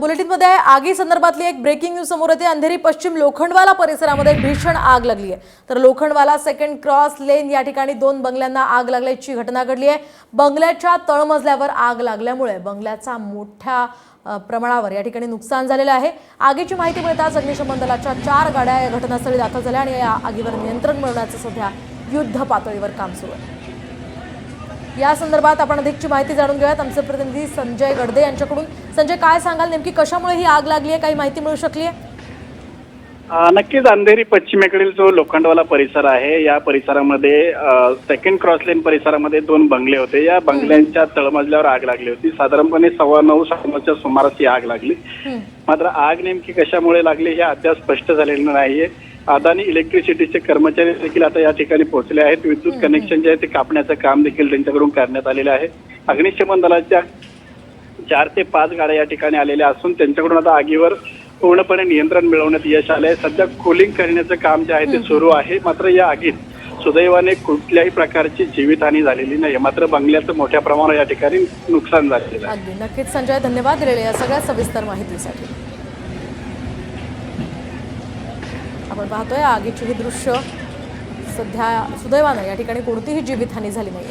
बुलेटिनमध्ये आगी संदर्भातली एक ब्रेकिंग न्यूज समोर येते। अंधेरी पश्चिम लोखंडवाला परिसरामध्ये भीषण आग लागली आहे। तर लोखंडवाला सेकंड क्रॉस लेन या ठिकाणी 2 बंगल्यांना आग लागल्याची घटना घडली आहे। बंगल्याच्या तळमजल्यावर आग लागल्यामुळे बंगल्याचा मोठ्या प्रमाणावर या ठिकाणी नुकसान झालेलं आहे। आगीची माहिती मिळताच अग्निशमन दलाच्या 4 गाड्या या घटनास्थळी दाखल झाल्या आणि या आगीवर नियंत्रण मिळवण्याचं सध्या युद्ध पातळीवर काम सुरू आहे। या संदर्भात आपण अधिकची माहिती जाणून घेऊयात आमचे प्रतिनिधी संजय गडदे यांच्याकडून। संजय, काय सांगाल, नेमकी कशामुळे ही आग लागली आहे, काही माहिती मिळू शकली आहे? नक्कीच अंधेरी पश्चिमेकडील जो लोखंडवाला परिसर आहे या परिसरामध्ये सेकंड क्रॉस लेन परिसरामध्ये 2 बंगले होते। या बंगल्यांच्या तळमजल्यावर आग लागली होती। साधारणपणे 9:15 सुमारास ही आग लागली। मात्र आग नेमकी कशामुळे लागली हे अद्याप स्पष्ट झालेलं नाहीये। अदानी इलेक्ट्रिसिटीचे कर्मचारी देखील आता या ठिकाणी पोहोचले आहेत। विद्युत कनेक्शन जे आहे ते कापण्याचं काम देखील त्यांच्याकडून करण्यात आलेलं आहे। अग्निशमन दलाच्या 4 ते 5 गाड्या या ठिकाणी आलेल्या असून त्यांच्याकडून आता आगीवर पूर्णपणे नियंत्रण मिळवण्यात यश आले आहे। सध्या कूलिंग करण्याचं काम जे आहे ते सुरू आहे। मात्र या आगीत सुदैवाने कुठल्याही प्रकारची जीवितहानी झालेली नाही। मात्र बंगल्याचं मोठ्या प्रमाणावर या ठिकाणी नुकसान झालेलं आहे। अगदी नक्कीच संजय, धन्यवाद दिलेल्या या सगळ्या सविस्तर माहितीसाठी। आपण पाहतोय आगीची ही दृश्य। सध्या सुदैवाने या ठिकाणी कोणतीही जीवितहानी झाली नाही।